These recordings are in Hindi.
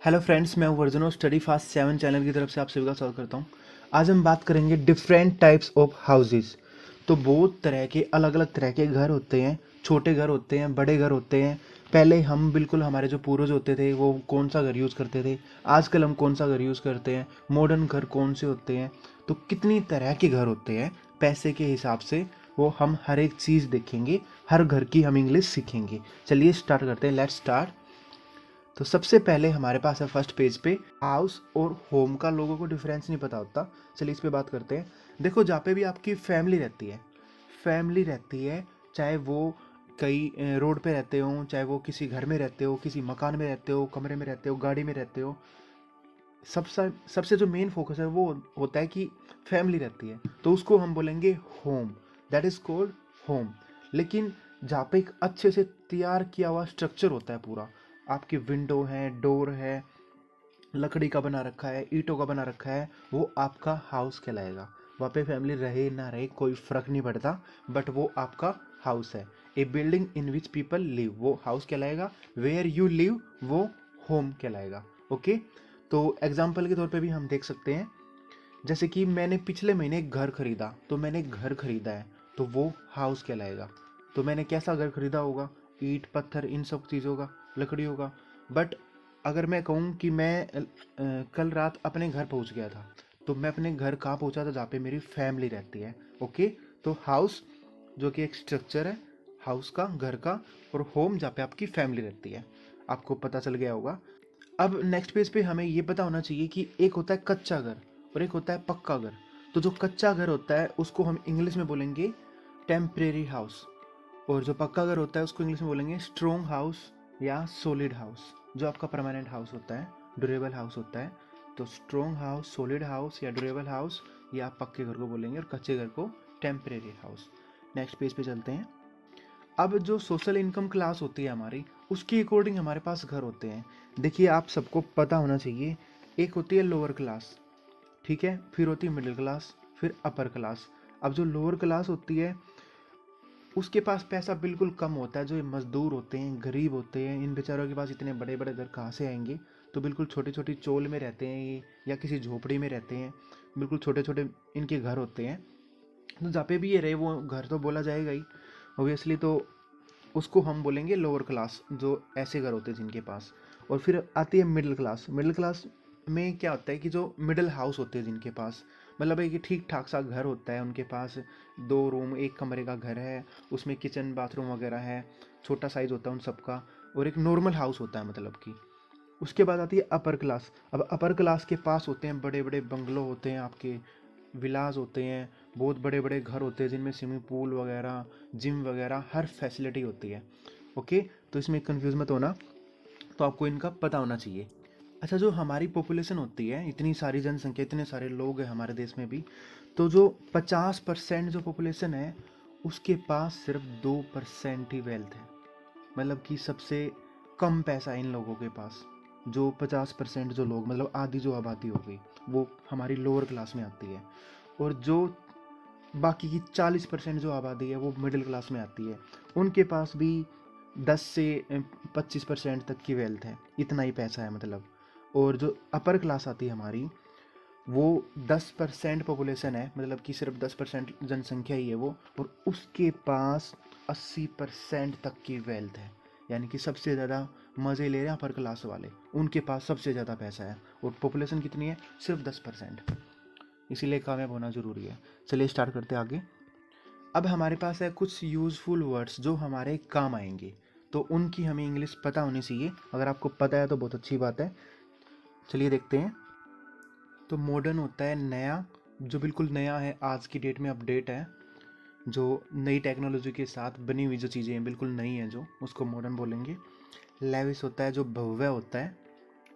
हेलो फ्रेंड्स, मैं हूं वर्जनो स्टडी फास्ट 7 चैनल की तरफ से आप सभी का स्वागत करता हूं। आज हम बात करेंगे डिफरेंट टाइप्स ऑफ हाउसेस। तो बहुत तरह के अलग अलग तरह के घर होते हैं। छोटे घर होते हैं, बड़े घर होते हैं। पहले हम बिल्कुल हमारे जो पूर्वज होते थे वो कौन सा घर यूज़ करते थे, आजकल हम कौन सा घर यूज़ करते हैं, मॉडर्न घर कौन से होते हैं। तो कितनी तरह के घर होते हैं पैसे के हिसाब से, वो हम हर एक चीज़ देखेंगे। हर घर की हम इंग्लिश सीखेंगे। चलिए स्टार्ट करते हैं, लेट्स स्टार्ट। तो सबसे पहले हमारे पास है फर्स्ट पेज पे हाउस और होम का लोगों को डिफरेंस नहीं पता होता। चलिए इस पे बात करते हैं। देखो, जहाँ पे भी आपकी फैमिली रहती है, चाहे वो कई रोड पे रहते हो, चाहे वो किसी घर में रहते हो, किसी मकान में रहते हो, कमरे में रहते हो, गाड़ी में रहते हो, सबसे सबसे जो मेन फोकस है वो होता है कि फैमिली रहती है, तो उसको हम बोलेंगे home. That is called home. लेकिन जहाँ पे एक अच्छे से तैयार किया हुआ स्ट्रक्चर होता है पूरा, आपकी विंडो है, डोर है, लकड़ी का बना रखा है, ईंटों का बना रखा है, वो आपका हाउस कहलाएगा। वहाँ पे फैमिली रहे ना रहे कोई फर्क नहीं पड़ता, बट वो आपका हाउस है। A building in which people live, वो हाउस कहलाएगा। वेयर यू लिव, वो होम कहलाएगा। ओके। तो एग्जाम्पल के तौर पे भी हम देख सकते हैं, जैसे कि मैंने पिछले महीने एक घर खरीदा, तो मैंने एक घर खरीदा है, तो वो हाउस कहलाएगा। तो मैंने कैसा घर खरीदा होगा, ईंट पत्थर इन सब चीज़ों का, लकड़ियों का। बट अगर मैं कहूँ कि मैं कल रात अपने घर पहुँच गया था, तो मैं अपने घर कहाँ पहुँचा था, जहाँ पे मेरी फैमिली रहती है। ओके। तो हाउस जो कि एक स्ट्रक्चर है हाउस का, घर का, और होम जहाँ पे आपकी फैमिली रहती है। आपको पता चल गया होगा। अब नेक्स्ट पेज पे हमें ये पता होना चाहिए कि एक होता है कच्चा घर और एक होता है पक्का घर। तो जो कच्चा घर होता है उसको हम इंग्लिश में बोलेंगे टेम्परेरी हाउस, और जो पक्का घर होता है उसको इंग्लिश में बोलेंगे स्ट्रॉन्ग हाउस या सॉलिड हाउस। जो आपका परमानेंट हाउस होता है, ड्यूरेबल हाउस होता है। तो स्ट्रॉन्ग हाउस, सॉलिड हाउस या ड्यूरेबल हाउस, ये आप पक्के घर को बोलेंगे, और कच्चे घर को टेम्परेरी हाउस। नेक्स्ट पेज पे चलते हैं। अब जो सोशल इनकम क्लास होती है हमारी, उसके अकॉर्डिंग हमारे पास घर होते हैं। देखिए, आप सबको पता होना चाहिए, एक होती है लोअर क्लास, ठीक है, फिर होती है मिडिल क्लास, फिर अपर क्लास। अब जो लोअर क्लास होती है उसके पास पैसा बिल्कुल कम होता है। जो ये मजदूर होते हैं, गरीब होते हैं, इन बेचारों के पास इतने बड़े बड़े घर कहाँ से आएंगे। तो बिल्कुल छोटी छोटी चोल में रहते हैं ये, या किसी झोपड़ी में रहते हैं। बिल्कुल छोटे छोटे इनके घर होते हैं। तो जहाँ पे भी ये रहे वो घर तो बोला जाएगा ही ओबियसली। तो उसको हम बोलेंगे लोअर क्लास, जो ऐसे घर होते हैं जिनके पास। और फिर आती है मिडिल क्लास। मिडिल क्लास में क्या होता है कि जो मिडिल हाउस होते हैं जिनके पास, मतलब एक ठीक ठाक सा घर होता है उनके पास, 2 रूम 1 कमरे का घर है, उसमें किचन बाथरूम वगैरह है, छोटा साइज होता है उन सबका, और एक नॉर्मल हाउस होता है मतलब कि। उसके बाद आती है अपर क्लास। अब अपर क्लास के पास होते हैं बड़े बड़े बंगलो होते हैं, आपके विलास होते हैं, बहुत बड़े बड़े घर होते हैं जिनमें स्विमिंग पूल वगैरह, जिम वगैरह, हर फैसिलिटी होती है। ओके। तो इसमें कंफ्यूज मत होना, तो आपको इनका पता होना चाहिए। अच्छा, जो हमारी पॉपुलेशन होती है, इतनी सारी जनसंख्या, इतने सारे लोग हैं हमारे देश में भी, तो जो 50% जो पॉपुलेशन है उसके पास सिर्फ 2% ही वेल्थ है। मतलब कि सबसे कम पैसा है इन लोगों के पास। जो 50% जो लोग, मतलब आधी जो आबादी हो गई, वो हमारी लोअर क्लास में आती है। और जो बाकी की 40% जो आबादी है वो मिडिल क्लास में आती है। उनके पास भी 10 से 25% तक की वेल्थ है, इतना ही पैसा है मतलब। और जो अपर क्लास आती है हमारी, वो 10% पॉपुलेशन है, मतलब कि सिर्फ 10% जनसंख्या ही है वो, और उसके पास 80% तक की वेल्थ है। यानी कि सबसे ज़्यादा मज़े ले रहे हैं अपर क्लास वाले, उनके पास सबसे ज़्यादा पैसा है। और पॉपुलेशन कितनी है, सिर्फ 10%। इसीलिए कामयाब होना ज़रूरी है। चलिए स्टार्ट करते हैं आगे। अब हमारे पास है कुछ यूज़फुल वर्ड्स जो हमारे काम आएंगे, तो उनकी हमें इंग्लिश पता होनी चाहिए। अगर आपको पता है तो बहुत अच्छी बात है। चलिए देखते हैं। तो मॉडर्न होता है नया, जो बिल्कुल नया है, आज की डेट में अपडेट है, जो नई टेक्नोलॉजी के साथ बनी हुई जो चीज़ें हैं बिल्कुल नई हैं, जो उसको मॉडर्न बोलेंगे। लेविश होता है जो भव्य होता है,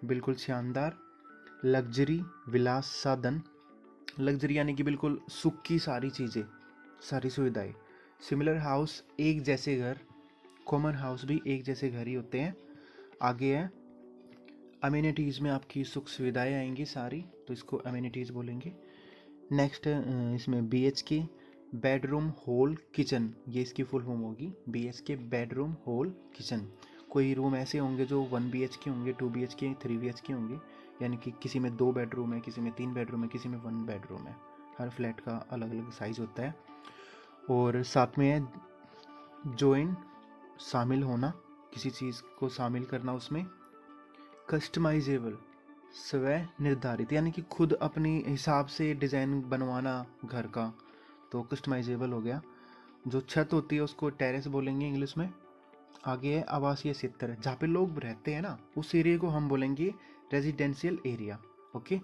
बिल्कुल शानदार। लग्जरी, विलास साधन। लग्जरी यानी कि बिल्कुल सुख की सारी चीज़ें, सारी सुविधाएं। सिमिलर हाउस, एक जैसे घर। कॉमन हाउस भी एक जैसे घर ही होते हैं। आगे है अम्यूनिटीज़, में आपकी सुख सुविधाएं आएंगी सारी, तो इसको अम्यूनिटीज़ बोलेंगे। नेक्स्ट इसमें BHK, बेडरूम हॉल किचन, ये इसकी फुल फॉर्म होगी, BHK बेडरूम हॉल किचन। कोई रूम ऐसे होंगे जो 1 BHK होंगे, 2 BHK, 3 BHK होंगे, यानी कि किसी में 2 बेडरूम है, किसी में 3 बेडरूम है, किसी में 1 बेडरूम है। हर फ्लैट का अलग अलग साइज़ होता है। और साथ में है जॉइन, शामिल होना, किसी चीज़ को शामिल करना उसमें। कस्टमाइजेबल, स्व निर्धारित, यानी कि खुद अपनी हिसाब से डिज़ाइन बनवाना घर का, तो कस्टमाइजेबल हो गया। जो छत होती है उसको टेरेस बोलेंगे इंग्लिश में। आगे है आवासीय क्षेत्र, जहाँ पे लोग रहते हैं ना, उस एरिया को हम बोलेंगे रेजिडेंशियल एरिया। ओके,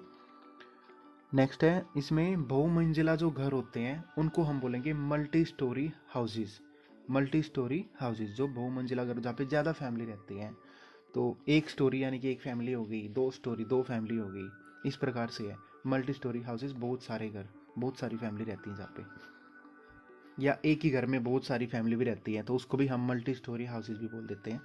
नेक्स्ट है इसमें बहुमंजिला जो घर होते हैं उनको हम बोलेंगे multi storey houses. Multi storey houses, जो बहुमंजिला घर जहाँ पे ज़्यादा फैमिली रहती हैं, तो एक स्टोरी यानी कि एक फैमिली हो गई, 2 स्टोरी 2 फैमिली हो गई, इस प्रकार से है मल्टी स्टोरी हाउसेस। बहुत सारे घर, बहुत सारी फैमिली रहती है जहाँ पे, या एक ही घर में बहुत सारी फैमिली भी रहती है, तो उसको भी हम मल्टी स्टोरी हाउसेस भी बोल देते हैं।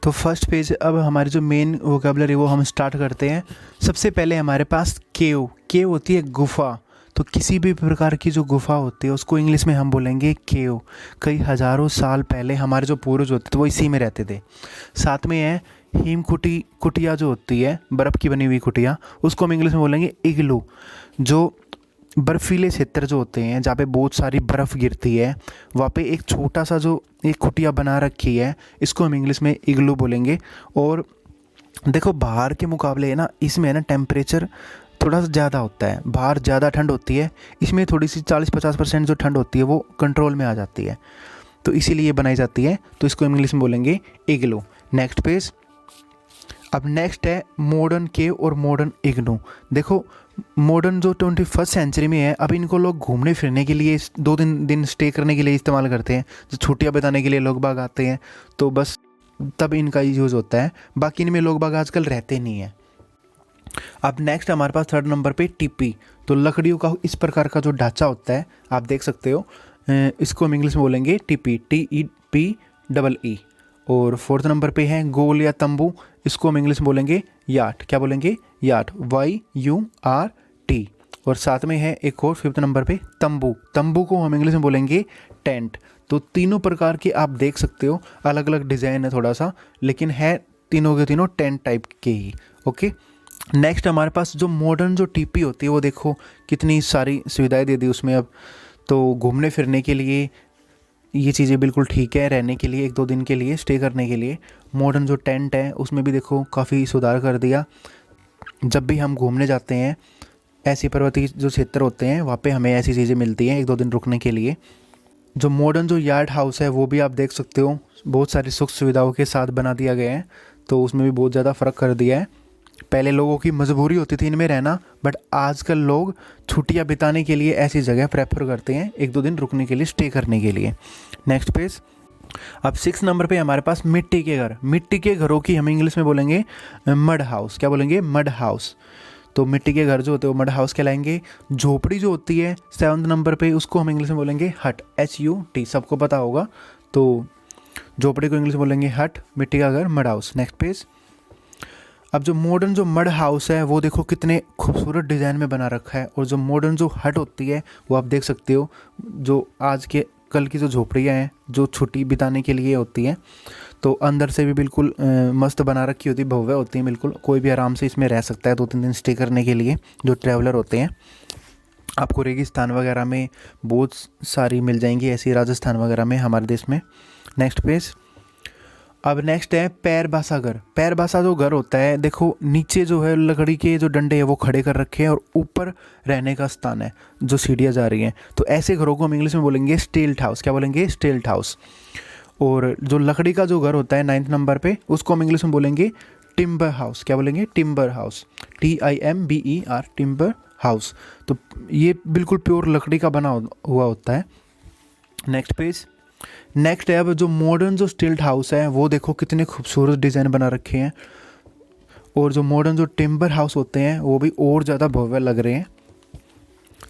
तो फर्स्ट पेज, अब हमारी जो मेन वोकेबलरी वो हम स्टार्ट करते हैं। सबसे पहले हमारे पास केव। केव होती है गुफा, तो किसी भी प्रकार की जो गुफा होती है उसको इंग्लिश में हम बोलेंगे केव। कई हज़ारों साल पहले हमारे जो पूर्वज होते थे वो इसी में रहते थे। साथ में है हिम कुटिया जो होती है, बर्फ़ की बनी हुई कुटिया, उसको हम इंग्लिश में बोलेंगे इग्लू। जो बर्फीले क्षेत्र जो होते हैं जहाँ पे बहुत सारी बर्फ़ गिरती है, वहाँ पे एक छोटा सा जो एक कुटिया बना रखी है, इसको हम इंग्लिश में इग्लू बोलेंगे। और देखो बाहर के मुकाबले है ना, इसमें है ना टेम्परेचर थोड़ा सा ज़्यादा होता है, बाहर ज़्यादा ठंड होती है, इसमें थोड़ी सी 40-50% जो ठंड होती है वो कंट्रोल में आ जाती है, तो इसीलिए ये बनाई जाती है, तो इसको इंग्लिश में बोलेंगे इग्लू। नेक्स्ट पेज, अब नेक्स्ट है मॉडर्न केव और मॉडर्न इग्लू। देखो मॉडर्न जो 21st सेंचुरी में है, अब इनको लोग घूमने फिरने के लिए 2-3 दिन स्टे करने के लिए इस्तेमाल करते हैं। जो छुट्टियां बिताने के लिए लोग बाग आते हैं, तो बस तब इनका यूज़ होता है, बाकी इनमें लोग बाग आजकल रहते नहीं हैं। अब नेक्स्ट हमारे पास 3rd नंबर पे टिप्पी। तो लकड़ियों का इस प्रकार का जो ढांचा होता है आप देख सकते हो, इसको हम इंग्लिश में बोलेंगे टिप्पी, TEPEE। और 4th नंबर पे है गोल या तंबू, इसको हम इंग्लिश में बोलेंगे याट। क्या बोलेंगे? Yacht, YURT। और साथ में है एक और 5th नंबर पे तंबू। तंबू को हम इंग्लिश में बोलेंगे टेंट। तो तीनों प्रकार के आप देख सकते हो, अलग अलग डिज़ाइन है थोड़ा सा, लेकिन है तीनों के तीनों टेंट टाइप के ही। ओके, नेक्स्ट हमारे पास जो मॉडर्न जो टीपी होती है वो देखो कितनी सारी सुविधाएं दे दी उसमें। अब तो घूमने फिरने के लिए ये चीज़ें बिल्कुल ठीक है, रहने के लिए 1-2 दिन के लिए स्टे करने के लिए। मॉडर्न जो टेंट है उसमें भी देखो काफ़ी सुधार कर दिया। जब भी हम घूमने जाते हैं ऐसे पर्वतीय जो क्षेत्र होते हैं वहाँ पे हमें ऐसी चीज़ें मिलती हैं 1-2 दिन रुकने के लिए। जो मॉडर्न जो यार्ड हाउस है वो भी आप देख सकते हो, बहुत सारी सुख सुविधाओं के साथ बना दिया गया है, तो उसमें भी बहुत ज़्यादा फ़र्क कर दिया है। पहले लोगों की मजबूरी होती थी इनमें रहना, बट आजकल लोग छुट्टियां बिताने के लिए ऐसी जगह प्रेफर करते हैं 1-2 दिन रुकने के लिए, स्टे करने के लिए। नेक्स्ट पेज, अब 6 नंबर पे हमारे पास मिट्टी के घर। मिट्टी के घरों की हम इंग्लिश में बोलेंगे मड हाउस। क्या बोलेंगे? Mud house. तो मिट्टी के घर जो होते हैं वो मड हाउस कहलाएंगे। झोपड़ी जो होती है 7 नंबर पे, उसको हम इंग्लिश में बोलेंगे हट, HUT। सबको पता होगा, तो झोपड़ी को इंग्लिश में बोलेंगे हट, मिट्टी का घर मड हाउस। नेक्स्ट पेज, अब जो मॉडर्न जो मड हाउस है वो देखो कितने खूबसूरत डिज़ाइन में बना रखा है, और जो मॉडर्न जो हट होती है वो आप देख सकते हो, जो आज के कल की जो झोपड़ियाँ हैं जो छुट्टी बिताने के लिए होती हैं, तो अंदर से भी बिल्कुल मस्त बना रखी होती है, भव्य होती है बिल्कुल। कोई भी आराम से इसमें रह सकता है 2-3 दिन स्टे करने के लिए, जो ट्रैवलर होते हैं। आपको रेगिस्तान वगैरह में बहुत सारी मिल जाएंगी ऐसी, राजस्थान वगैरह में हमारे देश में। नेक्स्ट पेज, अब नेक्स्ट है पैरबासा घर। पैरबासा जो घर होता है देखो, नीचे जो है लकड़ी के जो डंडे हैं वो खड़े कर रखे हैं, और ऊपर रहने का स्थान है जो सीढ़ियाँ जा रही हैं, तो ऐसे घरों को हम इंग्लिश में बोलेंगे स्टील्ट हाउस। क्या बोलेंगे? Stilt house. और जो लकड़ी का जो घर होता है 9th नंबर पे, उसको हम इंग्लिश में बोलेंगे टिम्बर हाउस। क्या बोलेंगे? Timber house, TIMBER, timber house. तो ये बिल्कुल प्योर लकड़ी का बना हुआ होता है। नेक्स्ट पेज, नेक्स्ट है अब जो मॉडर्न जो स्टिल्ट हाउस है वो देखो कितने खूबसूरत डिज़ाइन बना रखे हैं, और जो मॉडर्न जो टिम्बर हाउस होते हैं वो भी और ज़्यादा भव्य लग रहे हैं,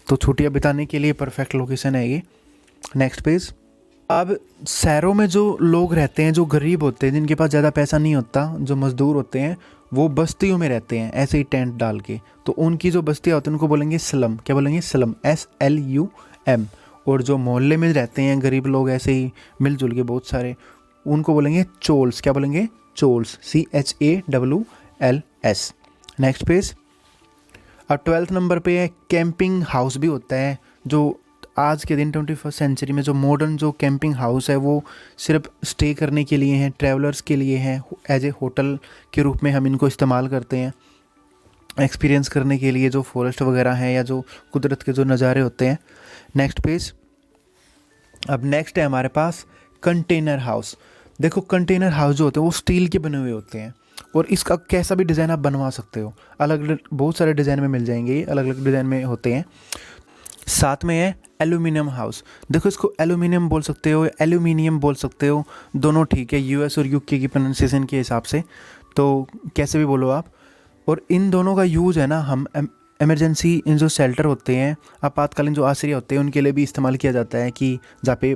तो छुट्टियां बिताने के लिए परफेक्ट लोकेशन है ये। नेक्स्ट पेज, अब शहरों में जो लोग रहते हैं, जो गरीब होते हैं, जिनके पास ज़्यादा पैसा नहीं होता, जो मज़दूर होते हैं, वो बस्तियों में रहते हैं ऐसे ही टेंट डाल के, तो उनकी जो बस्तियाँ होती हैं उनको बोलेंगे स्लम। क्या बोलेंगे? Slum, SLUM। और जो मोहल्ले में रहते हैं गरीब लोग ऐसे ही मिलजुल के बहुत सारे, उनको बोलेंगे चोल्स। क्या बोलेंगे? चोल्स, CHAWLS। Next page. अब 12th नंबर पे है कैंपिंग हाउस भी होता है, जो आज के दिन 21st सेंचुरी में जो मॉडर्न जो कैंपिंग हाउस है वो सिर्फ स्टे करने के लिए हैं, ट्रैवलर्स के लिए हैं, एज ए होटल के रूप में हम इनको इस्तेमाल करते हैं एक्सपीरियंस करने के लिए, जो फॉरेस्ट वगैरह हैं या जो कुदरत के जो नज़ारे होते हैं। Next page. अब नेक्स्ट है हमारे पास कंटेनर हाउस। देखो कंटेनर हाउस जो होते हैं वो स्टील के बने हुए होते हैं और इसका कैसा भी डिज़ाइन आप बनवा सकते हो, अलग अलग बहुत सारे डिज़ाइन में मिल जाएंगे, ये अलग अलग डिज़ाइन में होते हैं। साथ में है एल्यूमिनियम हाउस। देखो इसको एल्यूमिनियम बोल सकते हो, एल्यूमिनियम बोल सकते हो, दोनों ठीक है, यूएस और यूके की प्रोनाउंसिएशन के हिसाब से, तो कैसे भी बोलो आप। और इन दोनों का यूज़ है ना, हम इमरजेंसी इन जो शेल्टर होते हैं, आपातकालीन जो आश्रय होते हैं, उनके लिए भी इस्तेमाल किया जाता है कि जहाँ पे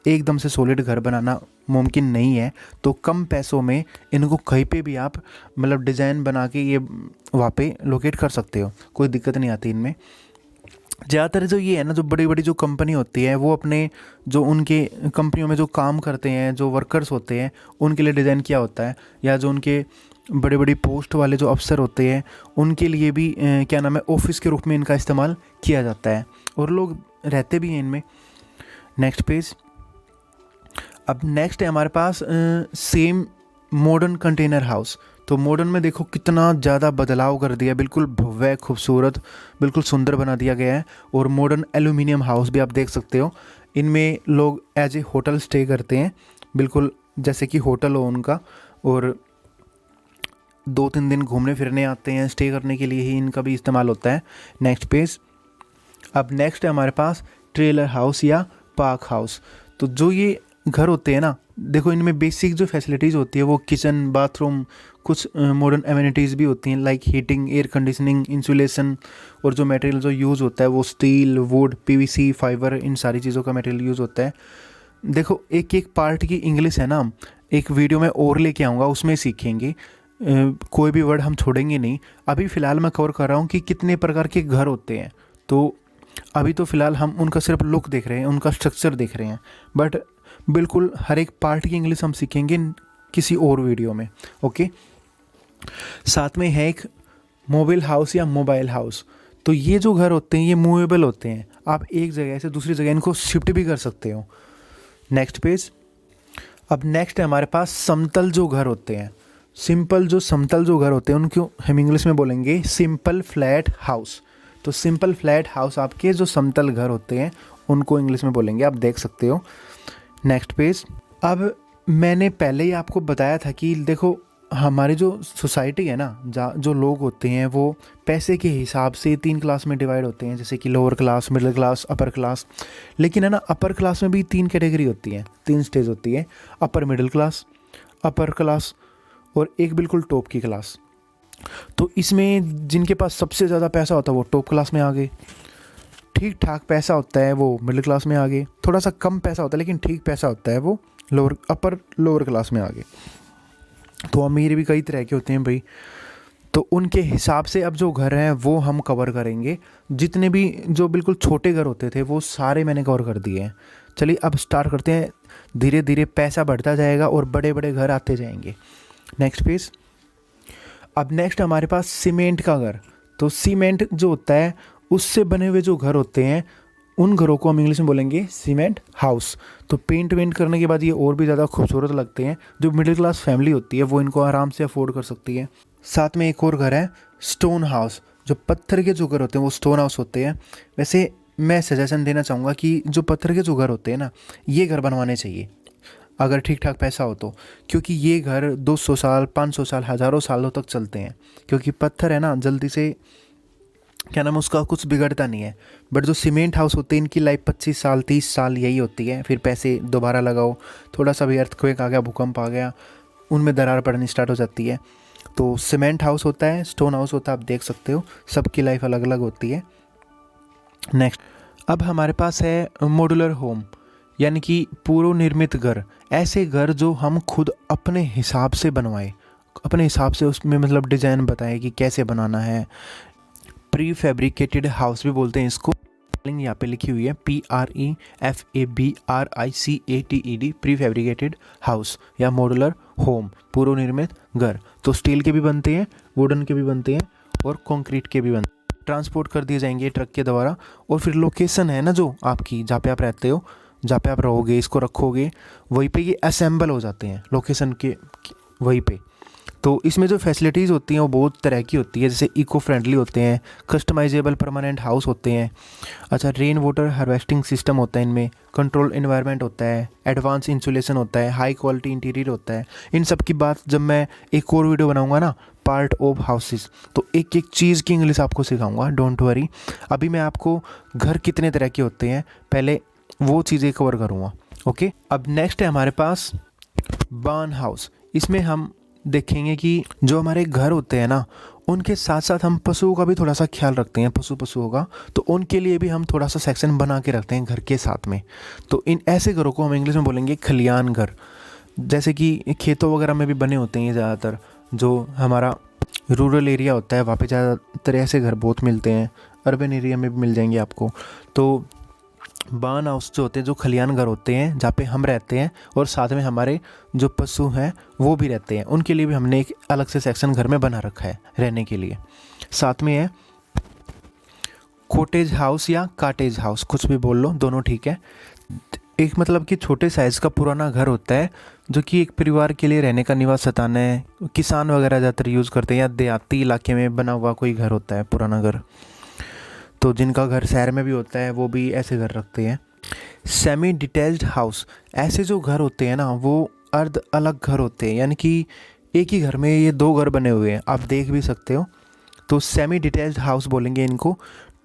एकदम से सॉलिड घर बनाना मुमकिन नहीं है, तो कम पैसों में इनको कहीं पे भी आप मतलब डिज़ाइन बना के ये वहाँ पे लोकेट कर सकते हो, कोई दिक्कत नहीं आती इनमें। ज़्यादातर जो ये है ना, जो बड़ी बड़ी जो कंपनी होती है वो अपने जो उनके कंपनियों में जो काम करते हैं, जो वर्कर्स होते हैं, उनके लिए डिज़ाइन किया होता है, या जो उनके बड़ी बड़ी पोस्ट वाले जो अफसर होते हैं उनके लिए भी क्या नाम है, ऑफिस के रूप में इनका इस्तेमाल किया जाता है और लोग रहते भी हैं इनमें। Next page. अब नेक्स्ट है हमारे पास सेम मॉडर्न कंटेनर हाउस। तो मॉडर्न में देखो कितना ज़्यादा बदलाव कर दिया, बिल्कुल भव्य, खूबसूरत, बिल्कुल सुंदर बना दिया गया है। और मॉडर्न एल्यूमिनियम हाउस भी आप देख सकते हो, इनमें लोग एज ए होटल स्टे करते हैं, बिल्कुल जैसे कि होटल हो उनका, और 2-3 दिन घूमने फिरने आते हैं, स्टे करने के लिए ही इनका भी इस्तेमाल होता है। Next page. अब नेक्स्ट है हमारे पास ट्रेलर हाउस या पार्क हाउस। तो जो ये घर होते हैं ना, देखो इनमें बेसिक जो फैसिलिटीज़ होती है वो किचन, बाथरूम, कुछ मॉडर्न एमिनिटीज़ भी होती हैं like heating, air conditioning, insulation, और जो मटेरियल जो यूज़ होता है वो स्टील, वुड, पीवीसी, फाइबर, इन सारी चीज़ों का मटेरियल यूज़ होता है। देखो एक एक पार्ट की इंग्लिश है ना, एक वीडियो में और लेके आऊँगा, उसमें सीखेंगे, कोई भी वर्ड हम छोड़ेंगे नहीं। अभी फ़िलहाल मैं कवर कर रहा हूँ कि कितने प्रकार के घर होते हैं, तो अभी तो फ़िलहाल हम उनका सिर्फ लुक देख रहे हैं, उनका स्ट्रक्चर देख रहे हैं, बट बिल्कुल हर एक पार्ट की इंग्लिश हम सीखेंगे किसी और वीडियो में। ओके। साथ में है एक मोबाइल हाउस या मोबाइल हाउस। तो ये जो घर होते हैं ये मूवेबल होते हैं, आप एक जगह से दूसरी जगह इनको शिफ्ट भी कर सकते हो। Next page. अब नेक्स्ट है हमारे पास समतल जो घर होते हैं, सिंपल जो समतल जो घर होते हैं उनको हम इंग्लिश में बोलेंगे सिंपल फ्लैट हाउस। तो सिंपल फ्लैट हाउस आपके जो समतल घर होते हैं उनको इंग्लिश में बोलेंगे, आप देख सकते हो। Next page. अब मैंने पहले ही आपको बताया था कि देखो हमारी जो सोसाइटी है ना, जो लोग होते हैं वो पैसे के हिसाब से 3 क्लास में डिवाइड होते हैं, जैसे कि lower class, middle class, upper class. लेकिन है ना, अपर क्लास में भी 3 कैटेगरी होती हैं, 3 स्टेज होती है, upper middle class, upper class और एक बिल्कुल टॉप की क्लास। तो इसमें जिनके पास सबसे ज़्यादा पैसा होता है वो टॉप क्लास में आ गए, ठीक ठाक पैसा होता है वो मिडिल क्लास में आ गए, थोड़ा सा कम पैसा होता है लेकिन ठीक पैसा होता है वो लोअर क्लास में आ गए। तो अमीर भी कई तरह के होते हैं भाई, तो उनके हिसाब से अब जो घर हैं वो हम कवर करेंगे। जितने भी जो बिल्कुल छोटे घर होते थे वो सारे मैंने कवर कर दिए हैं। चलिए अब स्टार्ट करते हैं, धीरे धीरे पैसा बढ़ता जाएगा और बड़े बड़े घर आते जाएंगे। Next page. अब नेक्स्ट हमारे पास सीमेंट का घर। तो सीमेंट जो होता है उससे बने हुए जो घर होते हैं उन घरों को हम इंग्लिश में बोलेंगे सीमेंट हाउस। तो पेंट वेंट करने के बाद ये और भी ज़्यादा खूबसूरत लगते हैं, जो मिडिल क्लास फैमिली होती है वो इनको आराम से अफोर्ड कर सकती है। साथ में एक और घर है स्टोन हाउस। जो पत्थर के जो घर होते हैं वो स्टोन हाउस होते हैं। वैसे मैं सजेशन देना चाहूँगा कि जो पत्थर के जो घर होते हैं ना, ये घर बनवाने चाहिए अगर ठीक ठाक पैसा हो तो, क्योंकि ये घर 200 साल, 500 साल, हज़ारों सालों तक चलते हैं, क्योंकि पत्थर है ना जल्दी से क्या नाम उसका कुछ बिगड़ता नहीं है। बट जो सीमेंट हाउस होते हैं इनकी लाइफ 25 साल, 30 साल यही होती है, फिर पैसे दोबारा लगाओ, थोड़ा सा भी अर्थक्वेक आ गया, भूकंप आ गया, उनमें दरार पड़नी स्टार्ट हो जाती है। तो सीमेंट हाउस होता है, स्टोन हाउस होता है, आप देख सकते हो सबकी लाइफ अलग अलग होती है। नेक्स्ट। अब हमारे पास है मॉड्यूलर होम, यानी कि पूर्व निर्मित घर। ऐसे घर जो हम खुद अपने हिसाब से बनवाएं, अपने हिसाब से उसमें मतलब डिज़ाइन बताएं कि कैसे बनाना है। प्री फैब्रिकेटेड हाउस भी बोलते हैं इसको। यहाँ पे लिखी हुई है PREFABRICATED, प्री फैब्रिकेटेड हाउस या मॉडुलर होम, पूर्व निर्मित घर। तो स्टील के भी बनते हैं, वुडन के भी बनते हैं और कंक्रीट के भी बनते हैं। ट्रांसपोर्ट कर दिए जाएंगे ट्रक के द्वारा, और फिर लोकेशन है ना जो आपकी, जहाँ पे आप रहते हो, जहाँ पे आप रहोगे, इसको रखोगे, वहीं पे ये असेंबल हो जाते हैं लोकेशन के वहीं पे। तो इसमें जो फैसिलिटीज़ होती हैं वो बहुत तरह की होती है, जैसे इको फ्रेंडली होते हैं, कस्टमाइजेबल परमानेंट हाउस होते हैं, अच्छा रेन वाटर हार्वेस्टिंग सिस्टम होता है इनमें, कंट्रोल इन्वायरमेंट होता है, एडवांस इंसुलेशन होता है, हाई क्वालिटी इंटीरियर होता है। इन सब की बात जब मैं एक और वीडियो बनाऊंगा ना, पार्ट ऑफ हाउसेस, तो एक एक चीज़ की इंग्लिश आपको सिखाऊंगा, डोंट वरी। अभी मैं आपको घर कितने तरह के होते हैं पहले वो चीज़ें कवर करूँगा। ओके, अब नेक्स्ट है हमारे पास बार्न हाउस। इसमें हम देखेंगे कि जो हमारे घर होते हैं ना, उनके साथ साथ हम पशुओं का भी थोड़ा सा ख्याल रखते हैं, पशुओं का, तो उनके लिए भी हम थोड़ा सा सेक्शन बना के रखते हैं घर के साथ में। तो इन ऐसे घरों को हम इंग्लिश में बोलेंगे खलियान घर। जैसे कि खेतों वगैरह में भी बने होते हैं ज़्यादातर, जो हमारा रूरल एरिया होता है वहाँ पे ज़्यादातर ऐसे घर बहुत मिलते हैं, अर्बन एरिया में भी मिल जाएंगे आपको। तो बार्न हाउस जो होते हैं, जो खलियान घर होते हैं जहाँ पे हम रहते हैं और साथ में हमारे जो पशु हैं वो भी रहते हैं, उनके लिए भी हमने एक अलग से सेक्शन घर में बना रखा है रहने के लिए। साथ में है कॉटेज हाउस या काटेज हाउस, कुछ भी बोल लो, दोनों ठीक है। एक मतलब कि छोटे साइज़ का पुराना घर होता है जो कि एक परिवार के लिए रहने का निवास स्थान है, किसान वगैरह ज़्यादातर यूज़ करते हैं, या देहाती इलाके में बना हुआ कोई घर होता है पुराना घर। तो जिनका घर शहर में भी होता है वो भी ऐसे घर रखते हैं। सेमी डिटैच्ड हाउस, ऐसे जो घर होते हैं ना वो अर्ध अलग घर होते हैं, यानी कि एक ही घर में ये दो घर बने हुए हैं, आप देख भी सकते हो। तो सेमी डिटैच्ड हाउस बोलेंगे इनको।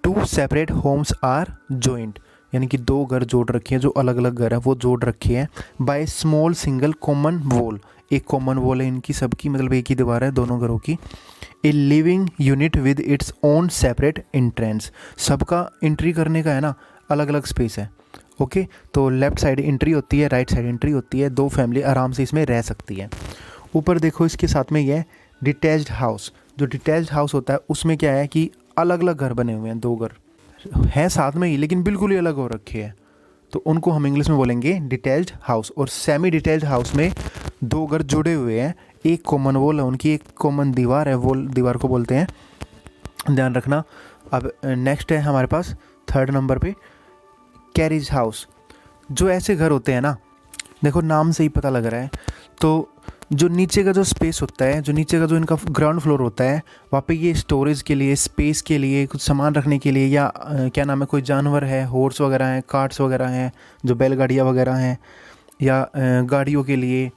Two separate homes are joint, यानी कि दो घर जोड़ रखे हैं, जो अलग अलग घर है वो जोड़ रखे हैं by small single common wall. एक कॉमन वॉल है इनकी सबकी, मतलब एक ही दीवार है दोनों घरों की। A living unit with its own separate entrance, सबका एंट्री करने का है ना अलग अलग स्पेस है। ओके, तो लेफ्ट साइड एंट्री होती है, राइट साइड एंट्री होती है, दो फैमिली आराम से इसमें रह सकती है। ऊपर देखो इसके साथ में ये है डिटैच्ड हाउस। जो डिटैच्ड हाउस होता है उसमें क्या है कि अलग अलग घर बने हुए हैं, दो घर हैं साथ में ही लेकिन बिल्कुल ही अलग हो रखे हैं, तो उनको हम इंग्लिश में बोलेंगे डिटैच्ड हाउस। और सेमी डिटैच्ड हाउस में दो घर जुड़े हुए हैं, एक कॉमन वॉल है उनकी, एक कॉमन दीवार है, वॉल दीवार को बोलते हैं, ध्यान रखना। अब नेक्स्ट है हमारे पास थर्ड नंबर पे कैरेज हाउस। जो ऐसे घर होते हैं ना, देखो नाम से ही पता लग रहा है, तो जो नीचे का जो स्पेस होता है, जो नीचे का जो इनका ग्राउंड फ्लोर होता है, वहाँ पे ये स्टोरेज के लिए, स्पेस के लिए, कुछ सामान रखने के लिए, या क्या नाम है, कोई जानवर है, हॉर्स वगैरह हैं, कार्ट्स वगैरह हैं, जो बैलगाड़ियाँ वगैरह हैं, या गाड़ियों के लिए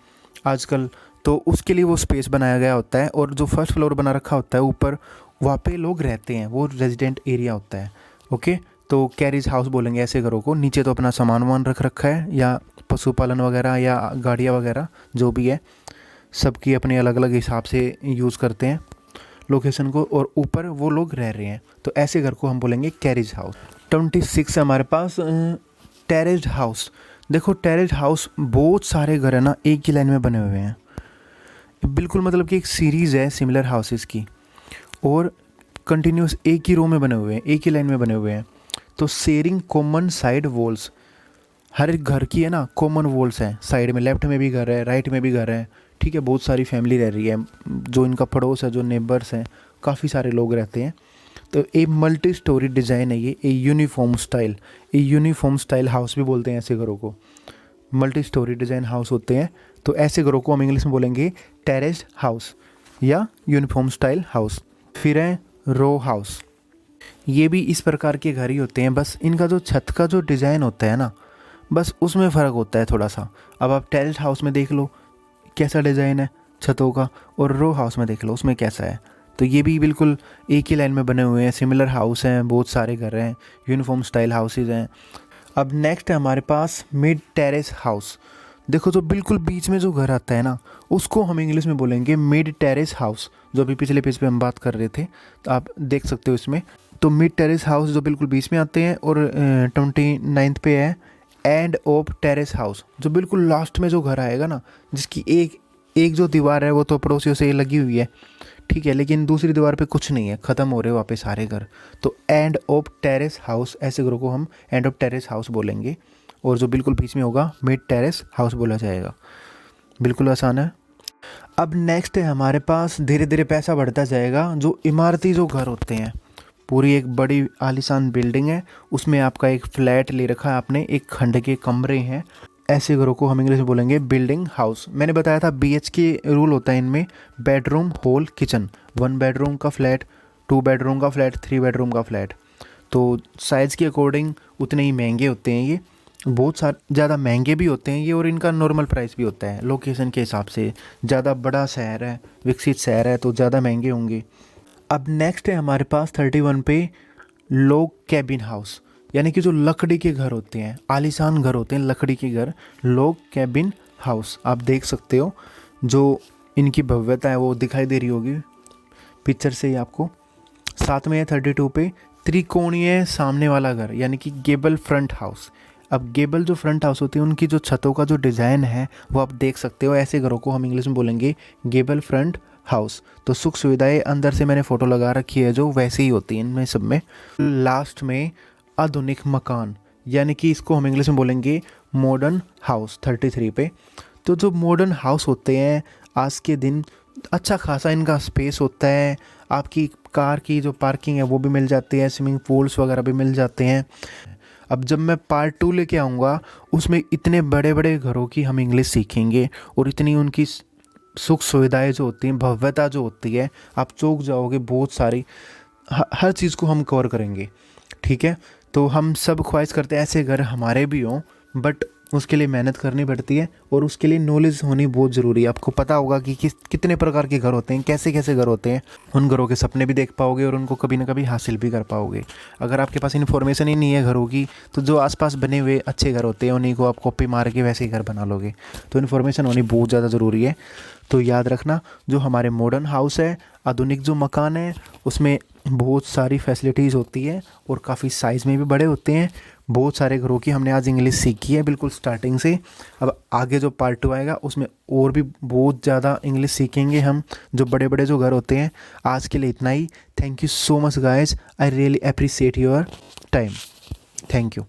आजकल, तो उसके लिए वो स्पेस बनाया गया होता है। और जो फर्स्ट फ्लोर बना रखा होता है ऊपर, वहाँ पे लोग रहते हैं, वो रेजिडेंट एरिया होता है। ओके, तो कैरेज हाउस बोलेंगे ऐसे घरों को। नीचे तो अपना सामान वामान रख रखा है, या पशुपालन वगैरह या गाड़ियाँ वगैरह जो भी है, सबकी अपने अलग अलग हिसाब से यूज़ करते हैं लोकेशन को, और ऊपर वो लोग रह रहे हैं, तो ऐसे घर को हम बोलेंगे कैरेज हाउस। 26 है हमारे पास टेरेस्ड हाउस। देखो टेरेस्ड हाउस बहुत सारे घर है ना एक ही लाइन में बने हुए हैं, बिल्कुल मतलब कि एक सीरीज़ है सिमिलर हाउसेस की, और कंटिन्यूस एक ही रो में बने हुए हैं, एक ही लाइन में बने हुए हैं। तो शेयरिंग कॉमन साइड वॉल्स, हर एक घर की है ना कॉमन वॉल्स हैं, साइड में लेफ्ट में भी घर है, राइट में भी घर है, ठीक है, बहुत सारी फैमिली रह रही है, जो इनका पड़ोस है, जो नेबर्स हैं, काफ़ी सारे लोग रहते हैं। तो एक मल्टी स्टोरी डिज़ाइन है ये, a uniform style, a uniform style house भी बोलते हैं ऐसे घरों को, मल्टी स्टोरी डिज़ाइन हाउस होते हैं। तो ऐसे घरों को हम इंग्लिश में बोलेंगे टेरेस्ड हाउस या यूनिफॉर्म स्टाइल हाउस। फिर है रो हाउस, ये भी इस प्रकार के घर ही होते हैं, बस इनका जो छत का जो डिज़ाइन होता है ना, बस उसमें फ़र्क होता है थोड़ा सा। अब आप टेरेस्ड हाउस में देख लो कैसा डिज़ाइन है छतों का, और रो हाउस में देख लो उसमें कैसा है। तो ये भी बिल्कुल एक ही लाइन में बने हुए हैं, सिमिलर हाउस हैं, बहुत सारे घर हैं, यूनिफॉर्म स्टाइल हाउसेज हैं। अब नेक्स्ट है हमारे पास मिड टेरेस हाउस। देखो जो बिल्कुल बीच में जो घर आता है ना, उसको हम इंग्लिश में बोलेंगे मिड टेरेस हाउस, जो अभी पिछले पेज पे हम बात कर रहे थे, तो आप देख सकते हो इसमें। तो मिड टेरेस हाउस जो बिल्कुल बीच में आते हैं, और 29 पे है एंड ऑफ टेरेस हाउस, जो बिल्कुल लास्ट में जो घर आएगा ना, जिसकी एक जो दीवार है वो तो पड़ोसियों से लगी हुई है, ठीक है, लेकिन दूसरी दीवार पे कुछ नहीं है, ख़त्म हो रहे वहाँ पे सारे घर। तो एंड ऑफ टेरेस हाउस, ऐसे घरों को हम एंड ऑफ टेरेस हाउस बोलेंगे। और जो बिल्कुल बीच में होगा मिड टेरेस हाउस बोला जाएगा। बिल्कुल आसान है। अब नेक्स्ट है हमारे पास, धीरे धीरे पैसा बढ़ता जाएगा, जो इमारती जो घर होते हैं। पूरी एक बड़ी आलीशान बिल्डिंग है, उसमें आपका एक फ्लैट ले रखा है आपने, एक खंड के कमरे हैं, ऐसे घरों को हम इंग्लिश में बोलेंगे बिल्डिंग हाउस। मैंने बताया था BHK रूल होता है इनमें, बेडरूम हॉल किचन। 1 बेडरूम का फ्लैट, 2 बेडरूम का फ्लैट, 3 बेडरूम का फ्लैट। तो साइज़ के अकॉर्डिंग उतने ही महंगे होते हैं ये, बहुत सारे ज़्यादा महंगे भी होते हैं ये, और इनका नॉर्मल प्राइस भी होता है लोकेशन के हिसाब से। ज़्यादा बड़ा शहर है, विकसित शहर है, तो ज़्यादा महंगे होंगे। अब नेक्स्ट है हमारे पास 31 पे लॉग कैबिन हाउस, यानी कि जो लकड़ी के घर होते हैं, आलीशान घर होते हैं लकड़ी के घर, लॉग कैबिन हाउस। आप देख सकते हो जो इनकी भव्यता है वो दिखाई दे रही होगी पिक्चर से ही आपको। साथ में है 32 पे त्रिकोणीय सामने वाला घर, यानी कि गेबल फ्रंट हाउस। अब गेबल जो फ्रंट हाउस होती है, उनकी जो छतों का जो डिज़ाइन है वो आप देख सकते हो। ऐसे घरों को हम इंग्लिश में बोलेंगे गेबल फ्रंट हाउस। तो सुख सुविधाएं अंदर से मैंने फ़ोटो लगा रखी है जो वैसे ही होती हैं इनमें सब में। लास्ट में आधुनिक मकान, यानी कि इसको हम इंग्लिश में बोलेंगे मॉडर्न हाउस 33 पे। तो जो मॉडर्न हाउस होते हैं आज के दिन, अच्छा खासा इनका स्पेस होता है, आपकी कार की जो पार्किंग है वो भी मिल जाती है, स्विमिंग पूल्स वगैरह भी मिल जाते हैं। अब जब मैं पार्ट 2 लेके आऊँगा, उसमें इतने बड़े बड़े घरों की हम इंग्लिश सीखेंगे, और इतनी उनकी सुख सुविधाएं जो होती हैं, भव्यता जो होती है, आप चौंक जाओगे। बहुत सारी हर चीज़ को हम कवर करेंगे, ठीक है। तो हम सब ख्वाहिश करते हैं ऐसे घर हमारे भी हों, बट उसके लिए मेहनत करनी पड़ती है, और उसके लिए नॉलेज होनी बहुत ज़रूरी है। आपको पता होगा कि कितने प्रकार के घर होते हैं, कैसे कैसे घर होते हैं। उन घरों के सपने भी देख पाओगे और उनको कभी ना कभी हासिल भी कर पाओगे। अगर आपके पास इन्फॉर्मेशन ही नहीं है घरों की, तो जो आसपास बने हुए अच्छे घर होते हैं उन्हीं को आप कॉपी मार के वैसे ही घर बना लोगे। तो इन्फॉर्मेशन होनी बहुत ज़्यादा ज़रूरी है। तो याद रखना, जो हमारे मॉडर्न हाउस है, आधुनिक जो मकान है, उसमें बहुत सारी फैसिलिटीज़ होती है और काफ़ी साइज़ में भी बड़े होते हैं। बहुत सारे घरों की हमने आज इंग्लिश सीखी है बिल्कुल स्टार्टिंग से। अब आगे जो पार्ट 2 आएगा उसमें और भी बहुत ज़्यादा इंग्लिश सीखेंगे हम, जो बड़े बड़े जो घर होते हैं। आज के लिए इतना ही। Thank you so much guys, I really appreciate your time. Thank you.